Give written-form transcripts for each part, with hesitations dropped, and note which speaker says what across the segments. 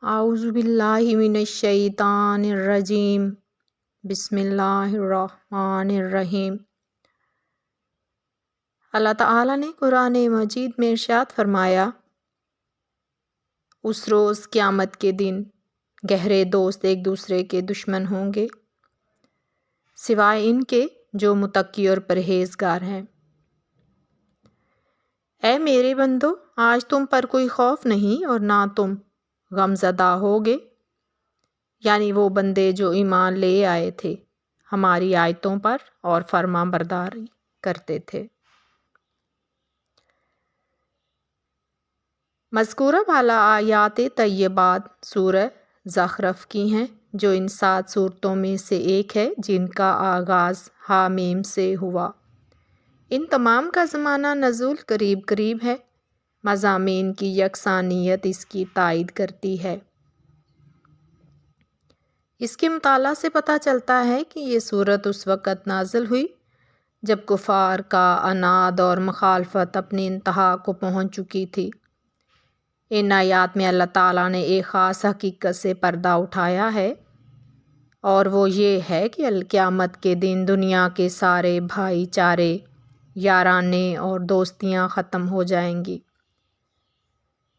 Speaker 1: اعوذ باللہ من الشیطان الرجیم بسم اللہ الرحمن الرحیم۔ اللہ تعالیٰ نے قرآن مجید میں ارشاد فرمایا، اس روز قیامت کے دن گہرے دوست ایک دوسرے کے دشمن ہوں گے سوائے ان کے جو متقی اور پرہیزگار ہیں۔ اے میرے بندو، آج تم پر کوئی خوف نہیں اور نہ تم غم زدہ ہوگے، یعنی وہ بندے جو ایمان لے آئے تھے ہماری آیتوں پر اور فرما برداری کرتے تھے۔ مذکورہ بالا آیات طیبات سورہ زخرف کی ہیں، جو ان 7 صورتوں میں سے ایک ہے جن کا آغاز حامیم سے ہوا۔ ان تمام کا زمانہ نزول قریب قریب ہے۔ مضامین کی یکسانیت اس کی تائید کرتی ہے۔ اس کے مطالعہ سے پتہ چلتا ہے کہ یہ صورت اس وقت نازل ہوئی جب کفار کا عناد اور مخالفت اپنی انتہا کو پہنچ چکی تھی۔ ان آیات میں اللہ تعالیٰ نے ایک خاص حقیقت سے پردہ اٹھایا ہے، اور وہ یہ ہے کہ قیامت کے دن دنیا کے سارے بھائی چارے، یارانے اور دوستیاں ختم ہو جائیں گی۔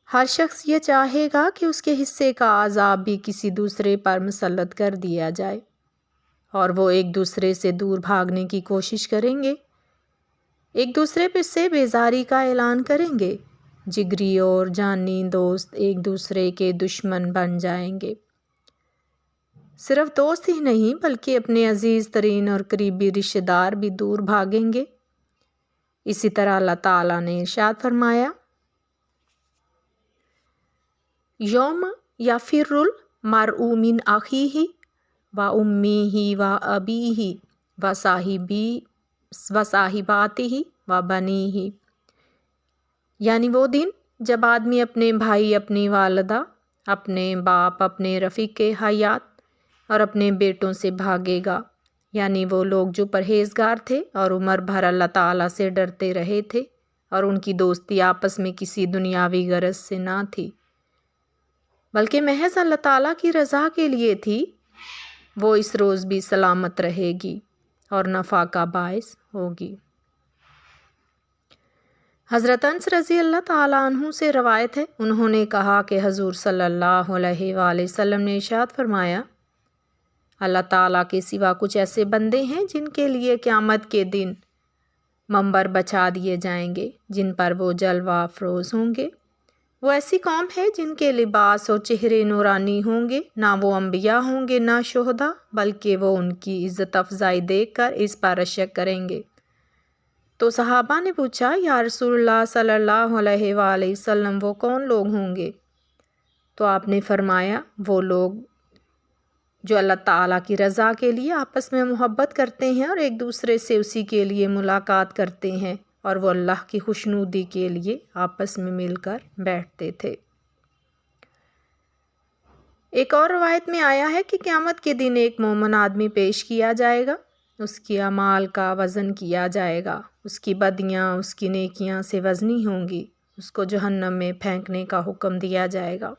Speaker 1: ہر شخص یہ چاہے گا کہ اس کے حصے کا عذاب بھی کسی دوسرے پر مسلط کر دیا جائے، اور وہ ایک دوسرے سے دور بھاگنے کی کوشش کریں گے، ایک دوسرے پہ سے بیزاری کا اعلان کریں گے، جگری اور جانی دوست ایک دوسرے کے دشمن بن جائیں گے۔ صرف دوست ہی نہیں بلکہ اپنے عزیز ترین اور قریبی رشتہ دار بھی دور بھاگیں گے۔ اسی طرح اللہ تعالیٰ نے ارشاد فرمایا، یوم یفر المرء من اخیہ و امیہ و ابیہ و صاحباتہ و بنیہ، یعنی وہ دن جب آدمی اپنے بھائی، اپنی والدہ، اپنے باپ، اپنے رفیق حیات اور اپنے بیٹوں سے بھاگے گا، یعنی وہ لوگ جو پرہیزگار تھے اور عمر بھر اللہ تعالیٰ سے ڈرتے رہے تھے، اور ان کی دوستی آپس میں کسی دنیاوی غرض سے نہ تھی بلکہ محض اللہ تعالیٰ کی رضا کے لیے تھی۔ وہ اس روز بھی سلامت رہے گی اور نفع کا باعث ہوگی۔ حضرت انس رضی اللہ تعالیٰ عنہ سے روایت ہے، انہوں نے کہا کہ حضور صلی اللہ علیہ وآلہ وسلم نے ارشاد فرمایا، اللہ تعالیٰ کے سوا کچھ ایسے بندے ہیں جن کے لیے قیامت کے دن منبر بچھا دیے جائیں گے جن پر وہ جلوہ افروز ہوں گے۔ وہ ایسی قوم ہے جن کے لباس اور چہرے نورانی ہوں گے، نہ وہ انبیاء ہوں گے نہ شہداء، بلکہ وہ ان کی عزت افزائی دیکھ کر اس پر اشک کریں گے۔ تو صحابہ نے پوچھا، یا رسول اللہ صلی اللہ علیہ وآلہ وسلم، وہ کون لوگ ہوں گے؟ تو آپ نے فرمایا، وہ لوگ جو اللہ تعالیٰ کی رضا کے لیے آپس میں محبت کرتے ہیں اور ایک دوسرے سے اسی کے لیے ملاقات کرتے ہیں، اور وہ اللہ کی خوشنودی کے لیے آپس میں مل کر بیٹھتے تھے۔ ایک اور روایت میں آیا ہے کہ قیامت کے دن ایک مومن آدمی پیش کیا جائے گا، اس کی اعمال کا وزن کیا جائے گا، اس کی بدیاں اس کی نیکیاں سے وزنی ہوں گی، اس کو جہنم میں پھینکنے کا حکم دیا جائے گا۔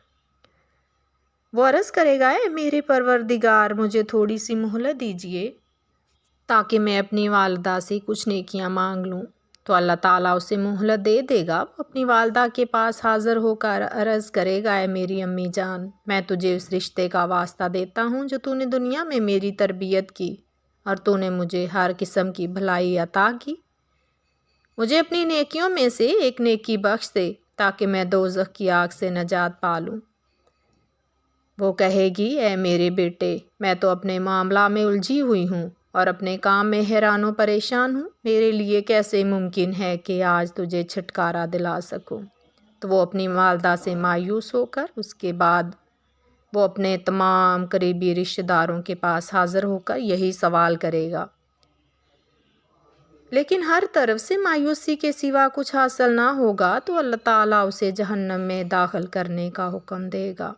Speaker 1: وہ عرض کرے گا، اے میرے پروردگار، مجھے تھوڑی سی مہلت دیجیے تاکہ میں اپنی والدہ سے کچھ نیکیاں مانگ لوں۔ تو اللہ تعالیٰ اسے مہلت دے دے گا۔ وہ اپنی والدہ کے پاس حاضر ہو کر عرض کرے گا، اے میری امی جان، میں تجھے اس رشتے کا واسطہ دیتا ہوں جو تو نے دنیا میں میری تربیت کی، اور تو نے مجھے ہر قسم کی بھلائی عطا کی۔ مجھے اپنی نیکیوں میں سے ایک نیکی بخش دے تاکہ میں دوزخ کی آگ سے نجات پا لوں۔ وہ کہے گی، اے میرے بیٹے، میں تو اپنے معاملہ میں الجھی ہوئی ہوں اور اپنے کام میں حیران و پریشان ہوں، میرے لیے کیسے ممکن ہے کہ آج تجھے چھٹکارا دلا سکوں۔ تو وہ اپنی والدہ سے مایوس ہو کر اس کے بعد وہ اپنے تمام قریبی رشتہ داروں کے پاس حاضر ہو کر یہی سوال کرے گا، لیکن ہر طرف سے مایوسی کے سوا کچھ حاصل نہ ہوگا، تو اللہ تعالیٰ اسے جہنم میں داخل کرنے کا حکم دے گا۔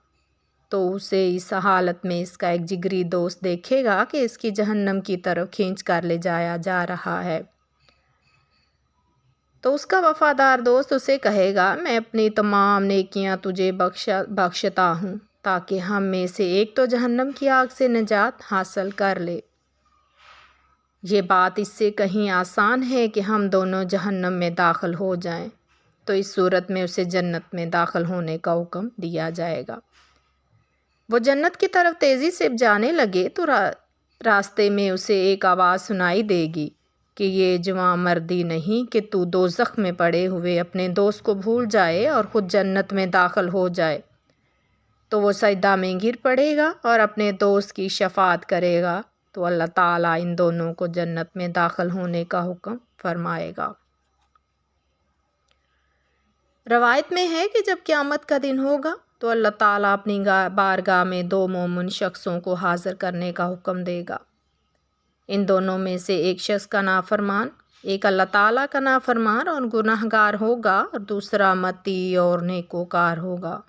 Speaker 1: تو اسے اس حالت میں اس کا ایک جگری دوست دیکھے گا کہ اس کی جہنم کی طرف کھینچ کر لے جایا جا رہا ہے۔ تو اس کا وفادار دوست اسے کہے گا، میں اپنی تمام نیکیاں تجھے بخشتا ہوں، تاکہ ہم میں سے ایک تو جہنم کی آگ سے نجات حاصل کر لے۔ یہ بات اس سے کہیں آسان ہے کہ ہم دونوں جہنم میں داخل ہو جائیں، تو اس صورت میں اسے جنت میں داخل ہونے کا حکم دیا جائے گا۔ وہ جنت کی طرف تیزی سے جانے لگے تو راستے میں اسے ایک آواز سنائی دے گی کہ یہ جواں مردی نہیں کہ تو دوزخ میں پڑے ہوئے اپنے دوست کو بھول جائے اور خود جنت میں داخل ہو جائے۔ تو وہ سجدہ میں گر پڑے گا اور اپنے دوست کی شفاعت کرے گا، تو اللہ تعالیٰ ان دونوں کو جنت میں داخل ہونے کا حکم فرمائے گا۔ روایت میں ہے کہ جب قیامت کا دن ہوگا تو اللہ تعالیٰ اپنی بارگاہ میں دو مومن شخصوں کو حاضر کرنے کا حکم دے گا۔ ان دونوں میں سے ایک شخص کا نافرمان، ایک اللہ تعالیٰ کا نافرمان اور گناہ گار ہوگا، اور دوسرا متی اور نیکوکار ہوگا۔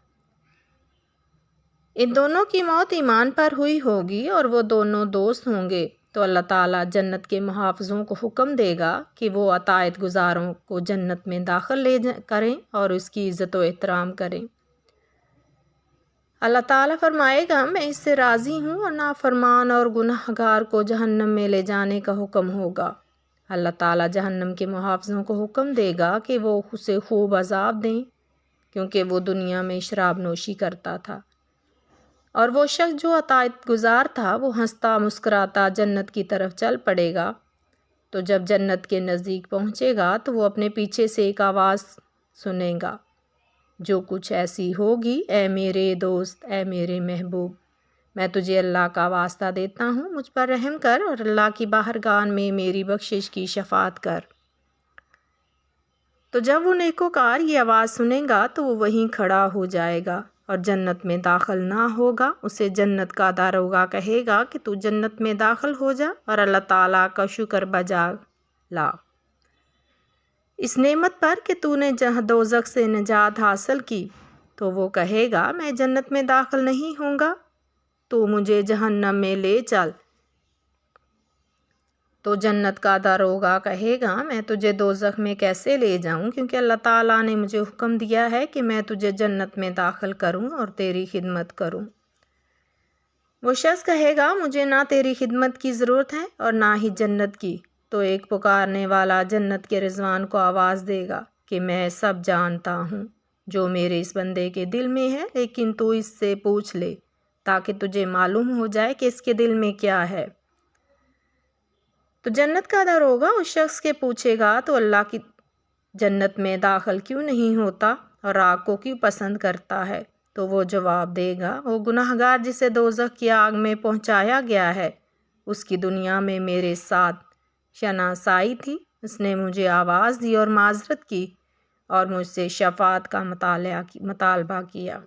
Speaker 1: ان دونوں کی موت ایمان پر ہوئی ہوگی اور وہ دونوں دوست ہوں گے، تو اللہ تعالیٰ جنت کے محافظوں کو حکم دے گا کہ وہ اطاعت گزاروں کو جنت میں داخل کریں اور اس کی عزت و احترام کریں۔ اللہ تعالیٰ فرمائے گا میں اس سے راضی ہوں، اور نافرمان اور گناہ گار کو جہنم میں لے جانے کا حکم ہوگا۔ اللہ تعالیٰ جہنم کے محافظوں کو حکم دے گا کہ وہ اسے خوب عذاب دیں، کیونکہ وہ دنیا میں شراب نوشی کرتا تھا، اور وہ شخص جو اطاعت گزار تھا وہ ہنستا مسکراتا جنت کی طرف چل پڑے گا۔ تو جب جنت کے نزدیک پہنچے گا تو وہ اپنے پیچھے سے ایک آواز سنے گا جو کچھ ایسی ہوگی: اے میرے دوست، اے میرے محبوب، میں تجھے اللہ کا واسطہ دیتا ہوں، مجھ پر رحم کر اور اللہ کی بارگاہ میں میری بخشش کی شفاعت کر۔ تو جب وہ نیکوکار یہ آواز سنے گا تو وہ وہیں کھڑا ہو جائے گا اور جنت میں داخل نہ ہوگا۔ اسے جنت کا داروغہ کہے گا کہ تو جنت میں داخل ہو جا اور اللہ تعالیٰ کا شکر بجا لا اس نعمت پر کہ تو نے دوزخ سے نجات حاصل کی۔ تو وہ کہے گا میں جنت میں داخل نہیں ہوں گا، تو مجھے جہنم میں لے چل۔ تو جنت کا داروغہ کہے گا میں تجھے دوزخ میں کیسے لے جاؤں، کیونکہ اللہ تعالیٰ نے مجھے حکم دیا ہے کہ میں تجھے جنت میں داخل کروں اور تیری خدمت کروں۔ وہ شخص کہے گا مجھے نہ تیری خدمت کی ضرورت ہے اور نہ ہی جنت کی۔ تو ایک پکارنے والا جنت کے رضوان کو آواز دے گا کہ میں سب جانتا ہوں جو میرے اس بندے کے دل میں ہے، لیکن تو اس سے پوچھ لے تاکہ تجھے معلوم ہو جائے کہ اس کے دل میں کیا ہے۔ تو جنت کا داروغہ اس شخص کے پوچھے گا تو اللہ کی جنت میں داخل کیوں نہیں ہوتا اور آگ کو کیوں پسند کرتا ہے؟ تو وہ جواب دے گا وہ گناہ گار جسے دوزخ کی آگ میں پہنچایا گیا ہے، اس کی دنیا میں میرے ساتھ شناسائی تھی، اس نے مجھے آواز دی اور معذرت کی اور مجھ سے شفاعت کا مطالبہ کیا۔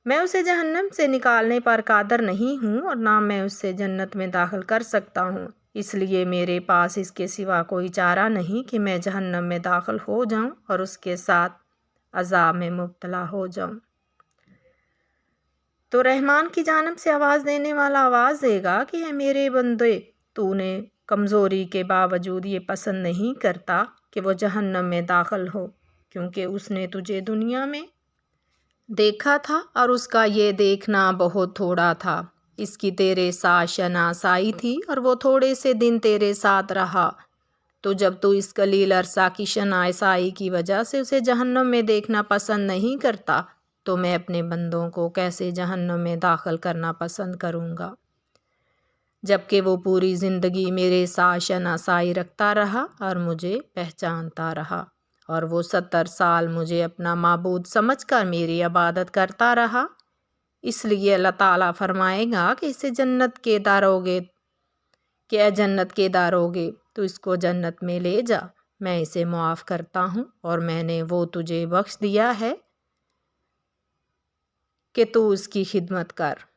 Speaker 1: میں اسے جہنم سے نکالنے پر قادر نہیں ہوں اور نہ میں اسے جنت میں داخل کر سکتا ہوں، اس لیے میرے پاس اس کے سوا کوئی چارہ نہیں کہ میں جہنم میں داخل ہو جاؤں اور اس کے ساتھ عذاب میں مبتلا ہو جاؤں۔ تو رحمان کی جانب سے آواز دینے والا آواز دے گا کہ اے میرے بندے، تو نے کمزوری کے باوجود یہ پسند نہیں کرتا کہ وہ جہنم میں داخل ہو، کیونکہ اس نے تجھے دنیا میں دیکھا تھا اور اس کا یہ دیکھنا بہت تھوڑا تھا، اس کی تیرے ساتھ شناسائی تھی اور وہ تھوڑے سے دن تیرے ساتھ رہا۔ تو جب تو اس قلیل عرصہ کی شناسائی کی وجہ سے اسے جہنم میں دیکھنا پسند نہیں کرتا، تو میں اپنے بندوں کو کیسے جہنم میں داخل کرنا پسند کروں گا، جبکہ وہ پوری زندگی میرے ساتھ شناسائی رکھتا رہا اور مجھے پہچانتا رہا، اور وہ 70 سال مجھے اپنا معبود سمجھ کر میری عبادت کرتا رہا۔ اس لیے اللہ تعالیٰ فرمائے گا کہ اسے جنت کے داروغے کہ اے جنت کے داروغے، تو اس کو جنت میں لے جا، میں اسے معاف کرتا ہوں اور میں نے وہ تجھے بخش دیا ہے کہ تو اس کی خدمت کر۔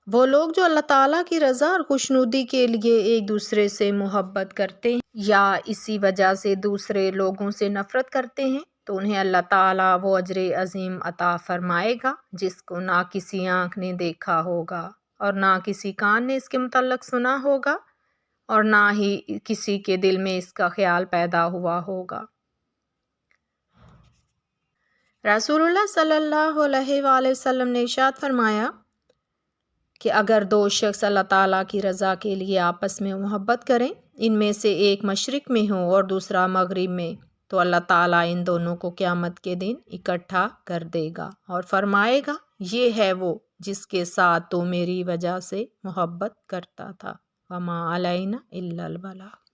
Speaker 1: وہ لوگ جو اللہ تعالیٰ کی رضا اور خوشنودی کے لیے ایک دوسرے سے محبت کرتے ہیں یا اسی وجہ سے دوسرے لوگوں سے نفرت کرتے ہیں، تو انہیں اللہ تعالیٰ وہ اجر عظیم عطا فرمائے گا جس کو نہ کسی آنکھ نے دیکھا ہوگا اور نہ کسی کان نے اس کے متعلق سنا ہوگا اور نہ ہی کسی کے دل میں اس کا خیال پیدا ہوا ہوگا۔ رسول اللہ صلی اللہ علیہ وآلہ وسلم نے ارشاد فرمایا کہ اگر دو شخص اللہ تعالیٰ کی رضا کے لیے آپس میں محبت کریں، ان میں سے ایک مشرق میں ہو اور دوسرا مغرب میں، تو اللہ تعالیٰ ان دونوں کو قیامت کے دن اکٹھا کر دے گا اور فرمائے گا یہ ہے وہ جس کے ساتھ تو میری وجہ سے محبت کرتا تھا، وما علینا الا البلاغ۔